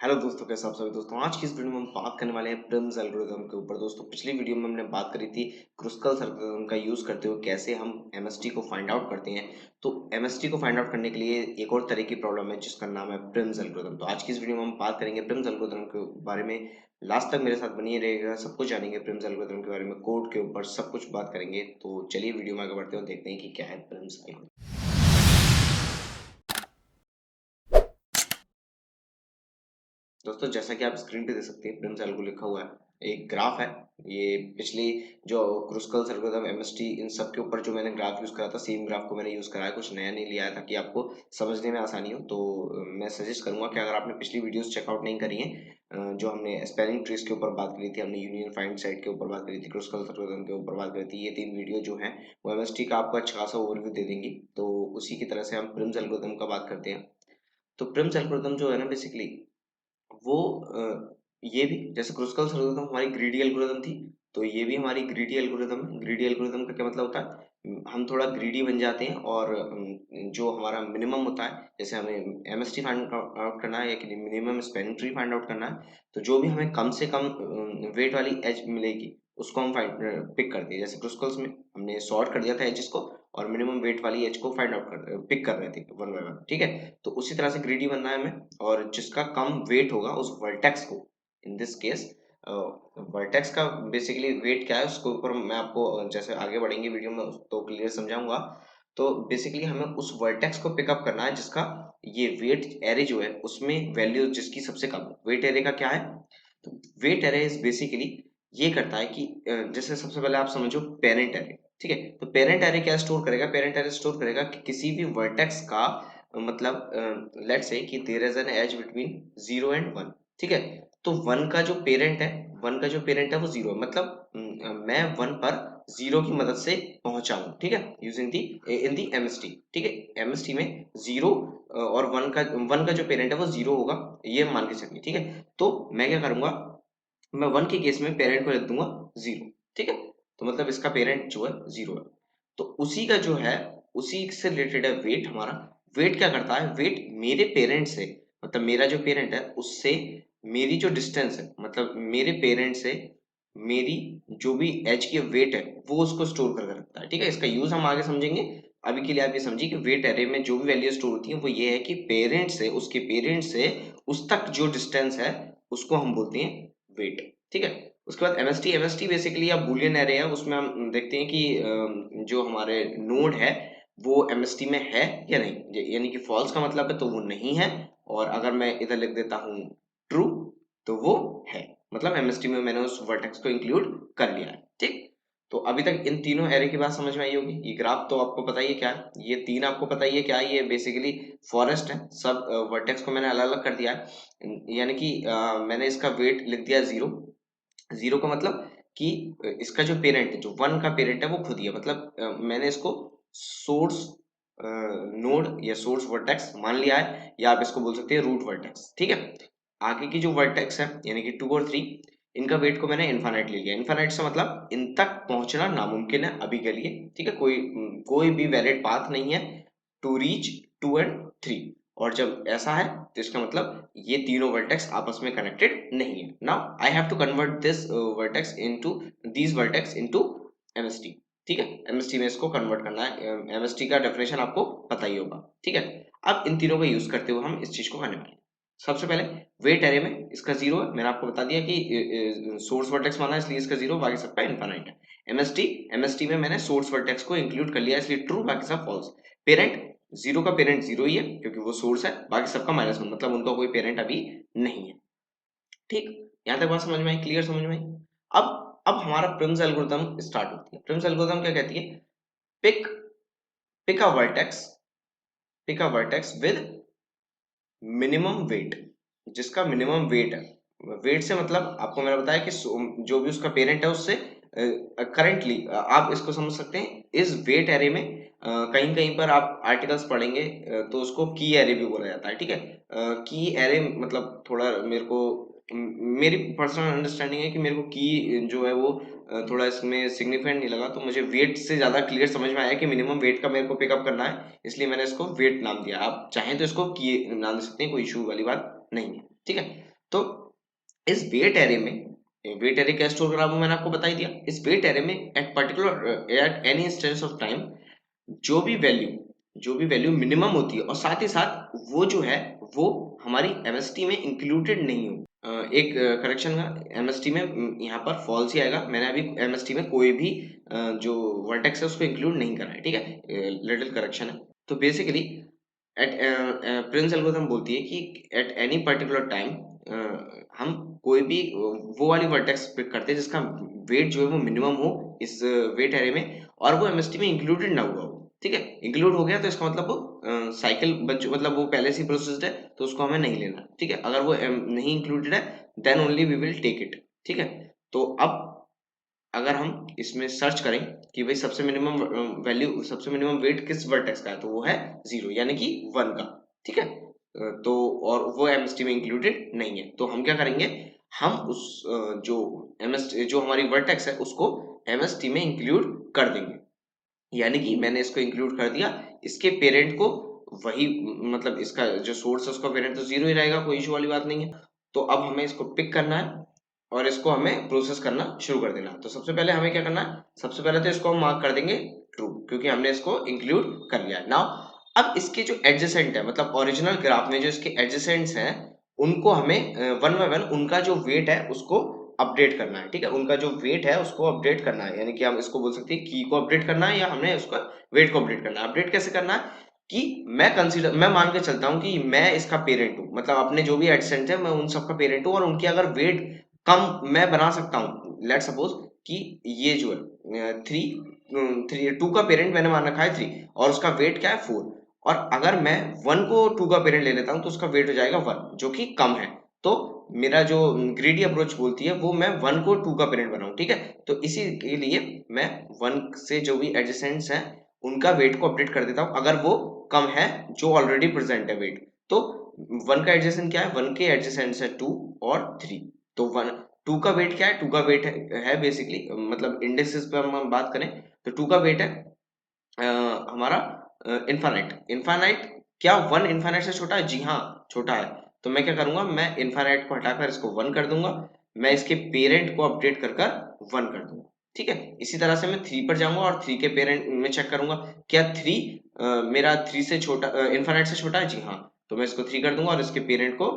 Hello दोस्तों, कैसे आप सभी दोस्तों। आज की इस वीडियो में हम बात करने वाले हैं प्रिम्स एल्गोरिथम के ऊपर। दोस्तों, पिछली वीडियो में हमने बात करी थी क्रुस्कल एल्गोरिथम का यूज करते हुए कैसे हम एमएसटी को फाइंड आउट करते हैं। तो एमएसटी को फाइंड आउट करने के लिए एक और तरह की प्रॉब्लम है जिसका नाम है प्रिम्स एल्गोरिथम। तो आज की इस वीडियो में हम बात करेंगे प्रिम्स एल्गोरिथम के बारे में। लास्ट तक मेरे साथ बनिए रहेगा, सब कुछ जानेंगे प्रिम्स एल्गोरिथम के बारे में, कोड के ऊपर सब कुछ बात करेंगे। तो चलिए वीडियो में आगे बढ़ते हैं और देखते हैं कि क्या है प्रिम्स एल्गोरिथम। दोस्तों, जैसा कि आप स्क्रीन पे देख सकते हैं, प्रिम्स एल्गो लिखा हुआ है, एक ग्राफ है। ये पिछली जो क्रुस्कल एल्गोरिथम, एमएसटी, इन सब के ऊपर जो मैंने ग्राफ यूज करा था, सेम ग्राफ को मैंने यूज करा है, कुछ नया नहीं लिया है ताकि आपको समझने में आसानी हो। तो मैं सजेस्ट करूंगा कि अगर आपने पिछली वीडियोस चेकआउट नहीं करी हैं, जो हमने स्पेलिंग ट्रीज के ऊपर बात करी थी, हमने यूनियन फाइंड सेट के ऊपर बात करी थी, क्रुस्कल एल्गोरिथम के ऊपर बात करी थी, ये 3 वीडियो जो है वो एमएसटी का आपको अच्छा खासा ओवरव्यू दे देंगी। तो उसी की तरह से हम प्रिम्स एल्गोरिथम का बात करते हैं। तो प्रिम्स एल्गोरिथम जो है ना, बेसिकली वो ये भी जैसे क्रुस्कल एल्गोरिथम हमारी ग्रीडी एल्गोरिथम थी, तो ये भी हमारी ग्रीडी एल्गोरिथम है। ग्रीडी एल्गोरिथम का क्या मतलब होता है, हम थोड़ा ग्रीडी बन जाते हैं और जो हमारा मिनिमम होता है, जैसे हमें एमएसटी फाइंड आउट करना है या कि minimum spanning tree find out करना है, तो जो भी हमें कम से कम वेट वाली एज मिलेगी उसको हम फाइंड पिक करते हैं। जैसे क्रुस्कल्स में हमने सॉर्ट कर दिया था एजेस को और मिनिमम वेट वाली एज को फाइंड आउट कर पिक कर रहे थे वन बाय वन, ठीक है। तो उसी तरह से ग्रीडी बनना है हमें, और जिसका कम वेट होगा उस वर्टेक्स को, इन दिस केस वर्टेक्स का बेसिकली वेट क्या है उसके ऊपर मैं आपको जैसे आगे बढ़ेंगे वीडियो में तो क्लियर समझाऊंगा। तो बेसिकली हमें उस वर्टेक्स को पिकअप करना है जिसका ये वेट एरे जो है उसमें वैल्यू जिसकी सबसे कम हो। वेट एरे का क्या है, तो वेट एरे इज बेसिकली ये करता है कि जैसे सबसे पहले आप समझो पेरेंट एरे, ठीक है। तो पेरेंट एरे क्या स्टोर करेगा, पेरेंट एरे स्टोर करेगा कि किसी भी वर्टेक्स का मतलब लेट्स से कि there is an edge between 0 and 1, ठीक है। तो वन का जो पेरेंट है, वन का जो पेरेंट है वो 0 है, मतलब मैं वन पर 0 की मदद से पहुंचा हूं, ठीक है, using the in the MST, ठीक है। एमएसटी में 0 और वन का जो पेरेंट है वो 0 होगा, ये मान के चलिए, ठीक है। तो मैं क्या करूंगा, मैं वन के केस में पेरेंट को लिख दूंगा 0, ठीक है। तो मतलब इसका पेरेंट जो है 0 है। तो उसी का जो है, उसी से रिलेटेड है वेट हमारा। वेट क्या करता है, वेट मेरे पेरेंट से, मतलब मेरा जो पेरेंट है उससे मेरी जो डिस्टेंस है, मतलब मेरे पेरेंट से मेरी जो भी एज की वेट है वो उसको स्टोर करके रखता है, ठीक है। इसका यूज हम आगे समझेंगे। अभी के लिए आप ये समझिए कि वेट एरे में जो भी वैल्यू स्टोर होती है वो ये है कि पेरेंट से, उसके पेरेंट से उस तक जो डिस्टेंस है उसको हम बोलते हैं वेट, ठीक है। उसके बाद एमएसटी, एमएसटी बेसिकली अब बूलियन एरे है, उसमें हम देखते हैं कि जो हमारे नोड है वो एमएसटी में है या नहीं, यानी कि फॉल्स का मतलब है तो वो नहीं है, और अगर मैं इधर लिख देता हूँ ट्रू तो वो है, मतलब एमएसटी में मैंने उस वर्टेक्स को इंक्लूड कर लिया है, ठीक। तो अभी तक इन तीनों एरे की बात समझ में आई होगी। ये ग्राफ तो आपको पता ही है क्या है, ये तीन आपको पता ही है क्या है, ये बेसिकली फॉरेस्ट है। सब वर्टेक्स को मैंने अलग अलग कर दिया है, यानी कि मैंने इसका वेट लिख दिया 0। 0 का मतलब कि इसका जो पेरेंट है, जो वन का पेरेंट है वो खुद ही है, मतलब मैंने इसको सोर्स नोड या सोर्स वर्टेक्स मान लिया है, या आप इसको बोल सकते हैं रूट वर्टेक्स, ठीक है। आगे की जो वर्टेक्स है यानी कि 2 और 3, इनका वेट को मैंने इनफाइनाइट ले लिया। इनफाइनाइट से मतलब इन तक पहुंचना नामुमकिन है अभी के लिए, ठीक है। कोई भी वैलिड पाथ नहीं है टू रीच 2 एंड 3। और जब ऐसा है तो इसका मतलब ये तीनों वर्टेक्स आपस में कनेक्टेड नहीं है। Now I have to convert this vertex into these vertex into MST, ठीक है। एमएसटी में इसको कन्वर्ट करना है, एमएसटी का डेफिनेशन आपको पता ही होगा, ठीक है। अब इन तीनों का यूज करते हुए हम इस चीज को करने वाले हैं। सबसे पहले वेट एरे में इसका 0 है, मैंने आपको बता दिया कि सोर्स वर्टेक्स माना है इसलिए इसका 0, बाकी सबका इनफाइनाइट है। एमएसटी, एमएसटी में मैंने सोर्स वर्टेक्स को इंक्लूड कर लिया इसलिए ट्रू, बाकी सब फॉल्स। पेरेंट, 0 का पेरेंट 0 ही है क्योंकि वो सोर्स है, बाकी सबका -1, मतलब उनका कोई पेरेंट अभी नहीं है, ठीक। यहां तक बात समझ में आई, क्लियर समझ में आई। अब हमारा प्रिम्स एल्गोरिथम स्टार्ट होती है। प्रिम्स एल्गोरिथम क्या कहती है, pick pick a vertex, pick a vertex with minimum weight, जिसका मिनिमम वेट है। वेट से मतलब आपको मैंने बताया कि जो भी उसका पेरेंट है उससे करंटली आप इसको समझ सकते हैं इस वेट एरे में। कहीं कहीं पर आप आर्टिकल्स पढ़ेंगे तो उसको की एरे भी बोला जाता है, ठीक है। की एरे मतलब थोड़ा मेरे को मेरी पर्सनल अंडरस्टैंडिंग है कि मेरे को की जो है वो थोड़ा इसमें सिग्निफिकेंट नहीं लगा, तो मुझे वेट से ज्यादा क्लियर समझ में आया कि मिनिमम वेट का मेरे को पिकअप करना है, इसलिए मैंने इसको वेट नाम दिया। आप चाहें तो इसको की नाम दे सकते हैं, कोई इशू वाली बात नहीं है, ठीक है। तो इस वेट एरे में, वेट एरे क्या स्टोर करा वो मैंने आपको बता ही दिया। इस वेट एरे में at particular at any instance of time जो भी वैल्यू मिनिमम होती है और साथ ही साथ वो जो है वो हमारी एमएसटी में इंक्लूडेड नहीं हो। एक करेक्शन का एमएसटी में यहाँ पर फॉल्स ही आएगा। मैंने अभी एमएसटी में कोई भी जो वर्टेक्स है उसको इंक्लूड नहीं करा है, ठीक है, लिटिल करेक्शन है। तो बेसिकली एट प्रिंस एल्गोरिथम बोलती है कि एट एनी पर्टिकुलर टाइम हम कोई भी वो वाली वर्टेक्स पिक करते हैं जिसका वेट जो है वो मिनिमम हो इस वेट एरे में और वो एमएसटी में इंक्लूडेड ना हुआ हो। ठीक है, इंक्लूड हो गया तो इसका मतलब वो साइकिल मतलब वो पहले से प्रोसेस्ड है तो उसको हमें नहीं लेना। ठीक है, अगर वो नहीं इंक्लूडेड है then only we will take it. ठीक है, तो अब अगर हम इसमें सर्च करें कि भाई सबसे मिनिमम वैल्यू, सबसे मिनिमम वेट किस वर्टेक्स का है, तो वो है 0 यानी कि 1 का। ठीक है, तो और वो एमएसटी में इंक्लूडेड नहीं है, तो हम क्या करेंगे, हम उस जो एमएसटी जो हमारी वर्टेक्स है उसको एमएसटी में इंक्लूड कर देंगे। यानी कि मैंने इसको इंक्लूड कर दिया, इसके पेरेंट को वही, मतलब इसका जो सोर्स है उसका पेरेंट तो 0 ही रहेगा, कोई इशू वाली बात नहीं है। तो अब हमें इसको पिक करना है और इसको हमें प्रोसेस करना शुरू कर देना। तो सबसे पहले हमें क्या करना है, सबसे पहले तो इसको हम मार्क कर देंगे ट्रू, क्योंकि हमने इसको इंक्लूड कर लिया है। नाउ अब इसके जो एडजेसेंट है, मतलब ओरिजिनल ग्राफ में जो इसके एडजेसेंट्स हैं उनको हमें वन बाय वन उनका जो वेट है उसको अपडेट करना है। ठीक है, उनका जो वेट है उसको अपडेट करना है, यानी कि हम इसको बोल सकते हैं की को अपडेट करना है या हमें उसका वेट को अपडेट करना है। अपडेट कैसे करना है कि मैं मान के चलता हूं कि मैं इसका पेरेंट हूं, मतलब अपने जो भी एडजेसेंट है मैं उन सबका पेरेंट हूं और उनकी अगर वेट कम मैं बना सकता हूँ। लेट सपोज कि ये जो है थ्री टू का पेरेंट मैंने मान रखा है 3 और उसका वेट क्या है 4, और अगर मैं 1 को 2 का पेरेंट ले लेता हूँ तो उसका वेट हो जाएगा 1 जो कि कम है। तो मेरा जो ग्रीडी अप्रोच बोलती है वो मैं 1 को 2 का पेरेंट बनाऊं। ठीक है, तो इसी के लिए मैं 1 से जो भी एडजेसेंट्स हैं उनका वेट को अपडेट कर देता हूं अगर वो कम है जो ऑलरेडी प्रेजेंट है वेट। तो 1 का एडजेसेंट क्या है, 1 के एडजेसेंट्स है 2 और 3। तो 1 2 का वेट क्या है, 2 का वेट है बेसिकली, मतलब इंडेक्सेस पे हम बात करें तो 2 का वेट है हमारा इनफाइनाइट। इनफाइनाइट क्या 1 इनफाइनाइट से छोटा है? जी हाँ, छोटा है। तो मैं क्या करूंगा, मैं इनफाइनाइट को हटाकर इसको 1 कर दूंगा, मैं इसके पेरेंट को अपडेट कर कर 1 कर दूंगा। ठीक है, इसी तरह से मैं 3 पर जाऊंगा और 3 के पेरेंट में चेक करूंगा क्या 3 मेरा 3 से छोटा, इनफाइनाइट से छोटा है? जी हाँ, तो मैं इसको 3 कर दूंगा और इसके पेरेंट को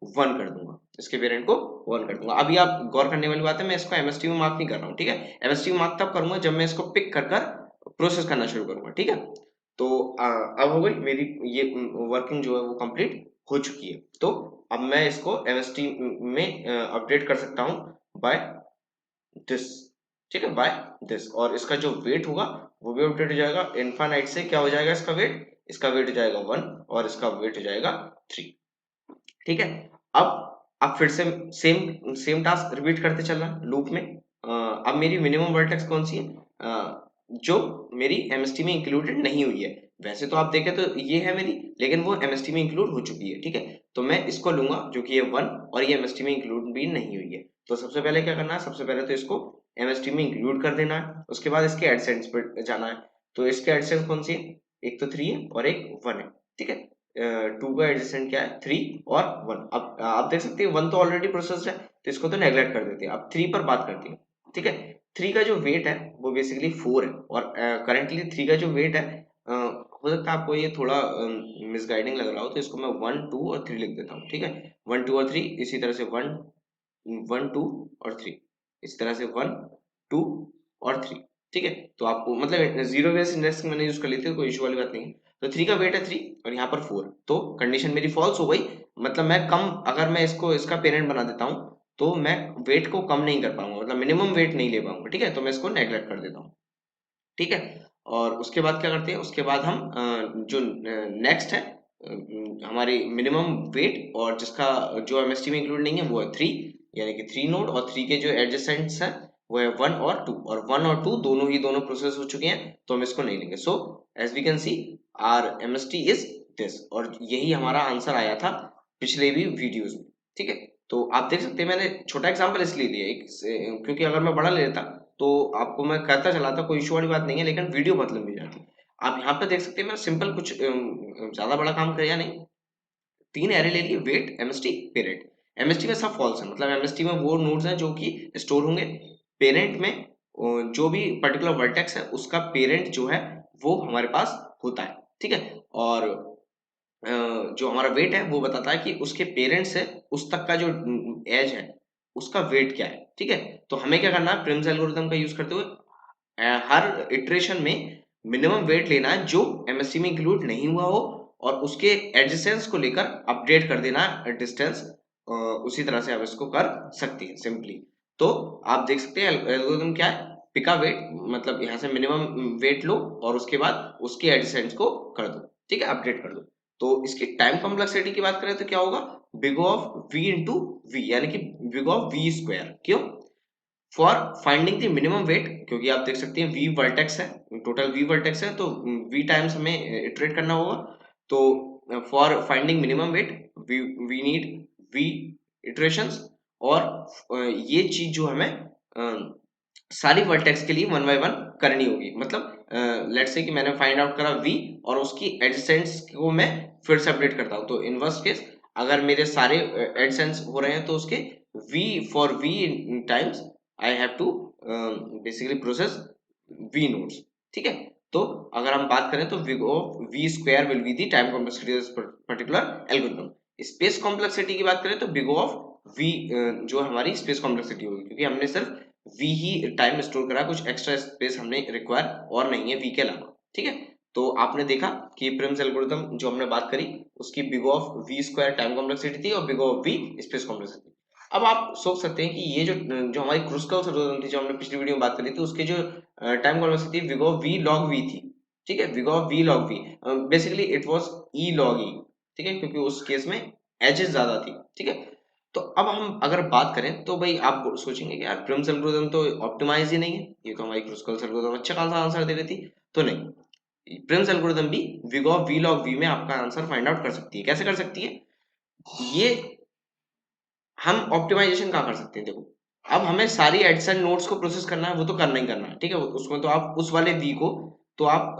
1 कर दूंगा, इसके पेरेंट को 1 कर दूंगा। अभी आप गौर करने वाली बात है, मैं इसको एमएसटी में मार्क नहीं कर रहा हूँ। ठीक है, एमएसटी में मार्क तब करूंगा जब मैं इसको पिक कर कर प्रोसेस करना शुरू करूंगा। ठीक है, तो अब हो गई मेरी ये वर्किंग जो है वो कंप्लीट हो चुकी है। तो अब मैं इसको एमएसटी में अपडेट कर सकता हूँ बाय दिस। ठीक है, बाय दिस, और इसका जो वेट होगा वो भी अपडेट हो जाएगा। इनफाइनाइट से क्या हो जाएगा इसका वेट, इसका वेट हो जाएगा 1 और इसका वेट हो जाएगा 3। ठीक है, अब फिर से सेम सेम टास्क रिपीट करते चलना लूप में। अब मेरी मिनिमम वर्टेक्स कौन सी है, जो मेरी एमएसटी में इंक्लूडेड नहीं हुई है। वैसे तो आप देखें तो ये है मेरी, लेकिन वो एमएसटी में इंक्लूड हो चुकी है। ठीक है, तो मैं इसको लूंगा जो कि ये 1 और ये एमएसटी में इंक्लूड भी नहीं हुई है। तो सबसे पहले क्या करना है, सबसे पहले तो इसको एमएसटी में इंक्लूड कर देना है, उसके बाद इसके एडसेंट्स पर जाना है। तो इसके एडसेंट्स कौन सी है, एक तो 3 है और एक 1 है। ठीक है, 2 का एडजेसेंट क्या है 3 और 1। अब आप देख सकते हैं 1 तो ऑलरेडी प्रोसेस्ड है तो इसको तो नेग्लेक्ट कर देते हैं। अब 3 पर बात करते हैं। ठीक है, 3 का जो वेट है वो बेसिकली 4 है और करंटली 3 का जो वेट है, हो सकता है आपको ये थोड़ा मिसगाइडिंग लग रहा हो, तो इसको मैं 1 2 और 3 लिख देता हूँ। ठीक है, 1 2 और 3, इसी तरह से 1 1 2 और 3, इस तरह से 1 2 और 3। ठीक है, तो आपको मतलब जीरो बेस इंडेक्स मैंने यूज कर ली थी, कोई इशू वाली बात नहीं है। तो 3 का वेट है 3 और यहाँ पर 4, तो कंडीशन मेरी फॉल्स हो गई। मतलब मैं कम, अगर मैं इसको इसका पेरेंट बना देता हूँ तो मैं वेट को कम नहीं कर पाऊंगा, मतलब मिनिमम वेट नहीं ले पाऊंगा। ठीक है, तो मैं इसको नेग्लेक्ट कर देता हूँ। ठीक है, और उसके बाद क्या करते हैं, उसके बाद हम जो नेक्स्ट है हमारी मिनिमम वेट और जिसका जो एमएसटी में इंक्लूड नहीं है वो है 3, यानी कि 3 नोड, और 3 के जो एडजेसेंट्स हैं वो है 1 और 2, और 1 और 2 दोनों ही दोनों प्रोसेस हो चुके हैं तो हम इसको नहीं लेंगे। So as we can see our MST is this, और यही हमारा आंसर आया था पिछले भी वीडियोस में। ठीक है, तो आप देख सकते हैं मैंने छोटा एग्जांपल इसलिए लिया क्योंकि अगर मैं बड़ा ले लेता तो आपको मैं कहता चला था, कोई इशू वाली बात नहीं है, लेकिन वीडियो बहुत लंबी हो जाती। आप यहाँ पे देख सकते हैं मैंने सिंपल कुछ ज्यादा बड़ा काम किया नहीं, 3 एरे ले लिए, वेट एमएसटी पेरेंट। एमएसटी में सब फॉल्स है, मतलब एमएसटी में वो नोड्स हैं जो कि स्टोर होंगे पेरेंट में, जो भी पर्टिकुलर वर्टेक्स है उसका पेरेंट जो है वो हमारे पास होता है, ठीक है। और जो हमारा वेट है वो बताता है कि उसके पेरेंट्स से उस तक का जो एज है उसका वेट क्या है, ठीक है। तो हमें क्या करना है, प्रिम्स एल्गोरिथम का यूज करते हुए हर इटरेशन में मिनिमम वेट लेना है जो एमएससी में इंक्लूड नहीं हुआ हो, और उसके एडजेसेंस को लेकर अपडेट कर देना डिस्टेंस। उसी तरह से आप इसको कर सकते हैं सिंपली। तो आप देख सकते हैं एल्गोरिथम क्या है, पिका वेट, मतलब यहाँ से मिनिमम वेट लो और उसके बाद उसके एडजेसेंट्स को कर दो, ठीक है, अपडेट कर दो। तो इसकी टाइम कॉम्प्लेक्सिटी की बात करें तो क्या होगा, big of V into V, यानी कि बिग ऑफ वी स्क्वायर। क्यों, for finding the minimum weight, क्योंकि आप देख सकते हैं वी वर्टेक्स है, टोटल वी वर्टेक्स है, तो वी टाइम्स हमें इटरेट करना होगा। तो for finding minimum weight we need V iterations. और ये चीज जो हमें सारी वर्टेक्स के लिए वन बाय वन करनी होगी। मतलब लेट्स से कि मैंने फाइंड आउट करा वी और उसकी एडजेसेंट्स को मैं फिर से अपडेट करता हूँ, तो इनवर्स केस अगर मेरे सारे एडजेसेंट्स हो रहे हैं तो उसके v for v times I have to basically process v nodes, ठीक है। तो अगर हम बात करें तो v square will be the time complexity of this particular algorithm। Space complexity की बात करें तो बिग ऑफ v जो हमारी स्पेस कॉम्प्लेक्सिटी होगी, क्योंकि हमने सिर्फ v ही टाइम स्टोर करा, कुछ एक्स्ट्रा स्पेस हमने रिक्वायर और नहीं है v के अलावा, ठीक है। तो आपने देखा कि प्रिम्स एल्गोरिथम जो हमने बात करी उसकी big of v square time complexity थी और big of v space complexity. अब आप सोच सकते हैं कि ये जो जो हमारी क्रुस्कल एल्गोरिथम थी जो हमने पिछली वीडियो में बात करी थी, उसके जो time complexity big of v log v थी, ठीक है, big of v log v, basically it was e log e, ठीक है, क्योंकि उस केस में एजेस ज्यादा थी, ठीक है। तो अब हम अगर बात करें तो भाई आप सोचेंगे कि यार प्रिम्स एल्गोरिथम तो ऑप्टिमाइज ही नहीं है, ये तो हमारी क्रुस्कल एल्गोरिथम अच्छा खासा आंसर दे रही थी। तो नहीं, प्रिम्स एल्गोरिथम भी big of v log v में आपका आंसर फाइंड आउट कर सकती है। कैसे कर सकती है ये, हम ऑप्टिमाइजेशन कहाँ कर सकते हैं, देखो अब हमें सारी एडसेंट नोड्स को प्रोसेस करना है, वो तो करना ही करना है, ठीक है। उसमें तो आप उस वाले वी को तो आप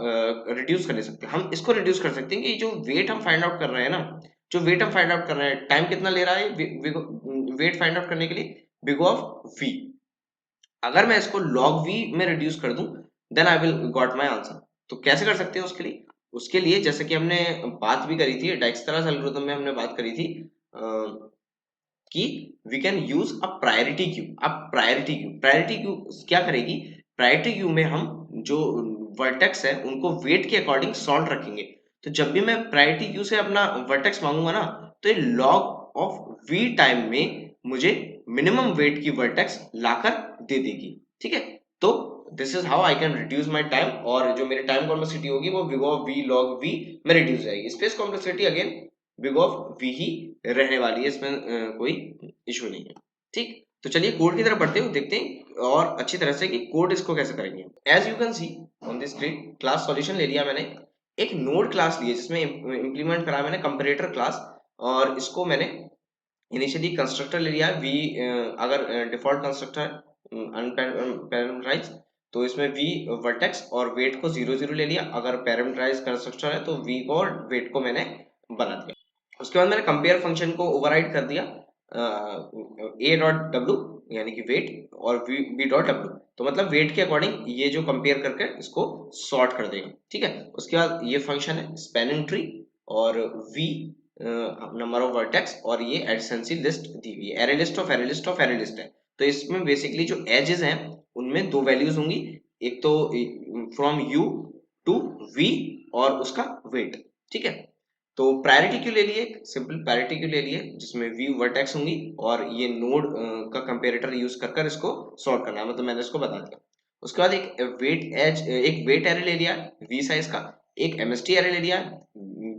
रिड्यूस कर ले सकते हैं। हम इसको रिड्यूस कर सकते हैं कि जो वेट हम फाइंड आउट कर रहे हैं ना, जो वेट हम फाइंड आउट कर रहे हैं, टाइम कितना ले रहा है वेट फाइंड आउट करने के लिए, बिग ऑफ वी। अगर मैं इसको log v में रिड्यूस कर दूं then I will got my answer. तो कैसे कर सकते हैं उसके लिए, जैसे कि हमने बात भी करी थी डाइक्सट्रास एल्गोरिथम में, हमने बात करी थी कि we can use a priority queue. अब प्रायोरिटी क्यू क्या करेगी, प्रायोरिटी क्यू में हम जो वर्टेक्स है उनको वेट के अकॉर्डिंग सॉर्ट रखेंगे। तो जब भी मैं प्रायोरिटी क्यू से अपना वर्टेक्स मांगूंगा ना, तो ये लॉग ऑफ वी टाइम में मुझे मिनिमम वेट की वर्टेक्स लाकर दे देगी, ठीक है। तो this is how I can reduce my time, और जो मेरी टाइम कॉम्प्लेक्सिटी होगी वो big of V log V में रिड्यूस जाएगी। Space complexity again big of V ही रहने वाली है, इसमें कोई इशू नहीं है, ठीक। तो चलिए कोड की तरफ बढ़ते हैं, देखते हैं और अच्छी तरह से कि कोड इसको कैसे करेंगे। As you can see on this screen, class solution ले लिया मैंने, एक नोड क्लास ली है जिसमें इंप्लीमेंट करा मैंने कंपैरेटर क्लास, और इसको मैंने इनिशियली कंस्ट्रक्टर ले लिया वी। अगर डिफॉल्ट कंस्ट्रक्टर अनपैरामीटराइज तो इसमें वी वर्टेक्स और वेट को 0 0 ले लिया। अगर पैरामीटराइज कंस्ट्रक्टर है तो वी को और वेट को मैंने बना दिया। उसके बाद मैंने कंपेयर फंक्शन को ओवरराइड कर दिया ए डॉट डब्ल्यू, यानी कि वेट, और बी डॉट डब्ल्यू, तो मतलब वेट के अकॉर्डिंग ये जो कंपेयर करके इसको सॉर्ट कर देगा, ठीक है। उसके बाद ये फंक्शन है स्पैनिंग ट्री, और वी नंबर ऑफ वर्टेक्स, और ये एडजेंसी लिस्ट दी हुई है, array list of array list of array list है। तो इसमें बेसिकली जो एजेस हैं उनमें दो वैल्यूज होंगी, एक तो फ्रॉम यू टू वी और उसका वेट, ठीक है। तो प्रायोरिटी क्यों ले लिए, सिंपल प्रायोरिटी क्यों ले लिए जिसमें व्यू वर्टेक्स होंगी, और ये नोड का कंपैरेटर यूज कर इसको सॉर्ट करना है, मतलब मैंने इसको बता दिया। उसके बाद एक वेट एरे ले लिया वी साइज का, एक एमएसटी एरे ले लिया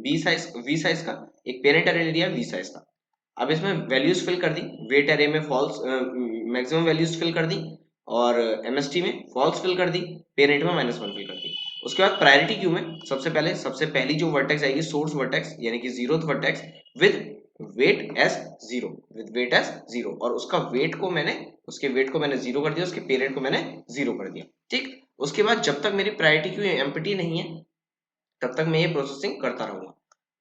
वी साइज का, एक पेरेंट एरे ले लिया वी साइज का। अब इसमें वैल्यूज फिल कर दी, वेट एरे में फॉल्स मैक्सिमम वैल्यूज फिल कर दी, और एमएसटी में फॉल्स फिल कर दी, पेरेंट में -1 फिल कर दी। उसके बाद प्रायोरिटी क्यू में सबसे पहली जो वर्टेक्स आएगी सोर्स वर्टेक्स, यानी कि 0th vertex with weight as 0, और उसका वेट को मैंने 0 कर दिया, उसके पेरेंट को मैंने 0 कर दिया, ठीक। उसके बाद जब तक मेरी प्रायोरिटी क्यू एम्प्टी नहीं है तब तक मैं ये प्रोसेसिंग करता रहूंगा,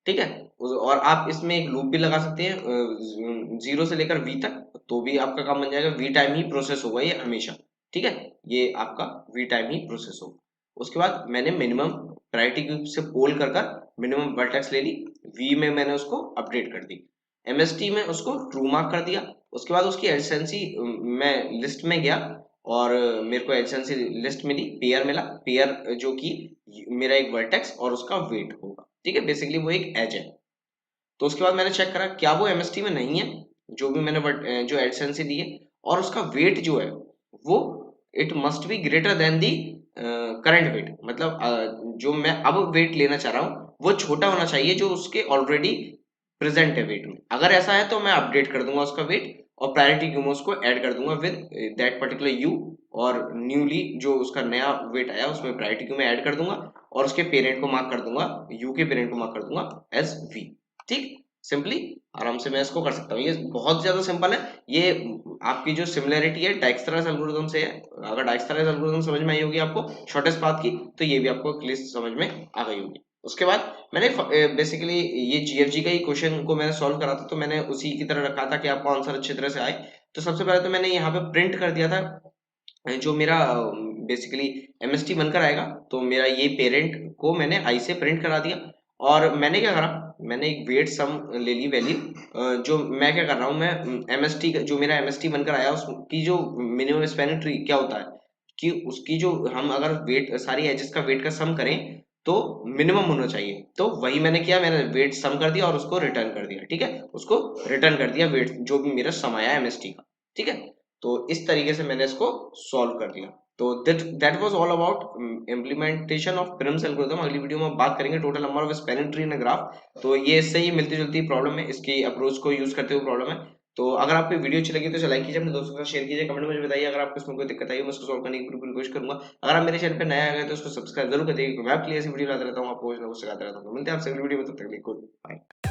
ठीक है। और आप इसमें एक लूप भी लगा सकते हैं 0 से लेकर v तक, तो भी आपका काम बन जाएगा। v टाइम ही प्रोसेस होगा ये हमेशा, ठीक है, ये आपका v टाइम ही प्रोसेस होगा। उसके बाद मैंने मिनिमम प्रायोरिटी क्यू से पोल कर कर मिनिमम वर्टेक्स ले ली, v में मैंने उसको अपडेट कर दी, mst में उसको ट्रू मार्क कर दिया। उसके बाद उसकी एडजेंसी मैं लिस्ट में गया और मेरे को एडजेंसी लिस्ट मिली, पेयर मिला, पेयर जो कि मेरा एक वर्टेक्स और उसका वेट होगा, ठीक है, बेसिकली वो एक एज है। तो उसके बाद मैंने चेक करा क्या वो एमएसटी में नहीं है, जो भी मैंने जो एडसेंसी दी है, और उसका वेट जो है वो it must be greater than the current weight, मतलब जो मैं अब वेट लेना चाह रहा हूँ वो छोटा होना चाहिए जो उसके ऑलरेडी प्रेजेंट है वेट में। अगर ऐसा है तो मैं अपडेट कर दूंगा उसका वेट और प्रायोरिटी क्यू में उसको ऐड कर दूंगा विद दैट पर्टिकुलर यू, और न्यूली जो उसका नया वेट आया उसमें प्रायोरिटी क्यू में ऐड कर दूंगा और उसके पेरेंट को मार्क कर दूंगा, यू के पेरेंट को मार्क कर दूंगा एज वी। ठीक, सिंपली आराम से मैं इसको कर सकता हूँ, ये बहुत ज्यादा सिंपल है। ये आपकी जो सिमिलरिटी है डाइक्सट्रास एल्गोरिथम से है। अगर डाइक्सट्रास एल्गोरिथम समझ में आई होगी आपको शॉर्टेस्ट पाथ की, तो ये भी आपको लिस्ट समझ में आ गई होगी। उसके बाद मैंने बेसिकली ये जीएफजी का ही क्वेश्चन को मैंने सॉल्व करा था, तो मैंने उसी की तरह रखा था कि आपको आंसर अच्छी तरह से आए। तो सबसे पहले तो मैंने यहाँ पे प्रिंट कर दिया था जो मेरा बेसिकली एमएसटी बनकर आएगा, तो मेरा ये पेरेंट को मैंने आई से प्रिंट करा दिया। और मैंने क्या करा, मैंने एक वेट सम ले ली वैल्यू, जो मैं क्या कर रहा हूँ, मैं एमएसटी जो मेरा एमएसटी बनकर आया उसकी जो मिनिमम स्पैनिंग ट्री क्या होता है कि उसकी जो हम अगर वेट सारी एजेस का वेट का सम करें तो मिनिमम होना चाहिए। तो वही मैंने किया, मैंने वेट सम कर दिया और उसको रिटर्न कर दिया, ठीक है, उसको रिटर्न कर दिया वेट जो भी मेरा सम आया एमएसटी का, ठीक है। तो इस तरीके से मैंने इसको सॉल्व कर दिया। तो that was all about implementation of Prim's algorithm. अगली वीडियो में बात करेंगे total number of spanning tree in a graph. तो ये इससे ही मिलती जुलती प्रॉब्लम है, इसकी अप्रोच को यूज करते हुए प्रॉब्लम है। तो अगर आपको वीडियो अच्छी लगी तो लाइक कीजिए, अपने दोस्तों के साथ शेयर कीजिए, कमेंट में मुझे बताइए अगर आपको इसमें कोई दिक्कत आई, मैं उसको सॉल्व करने की पूरी कोशिश करूंगा। अगर आप मेरे चैनल पे नया आ गए तो उसको सब्सक्राइब जरूर कर दीजिए, मैं आपके लिए ऐसी वीडियो लाता रहता हूँ, आपको कुछ ना कुछ सिखाता रहता हूँ। मिलते हैं आपसे अगली वीडियो में, तब तक के लिए गुड बाय।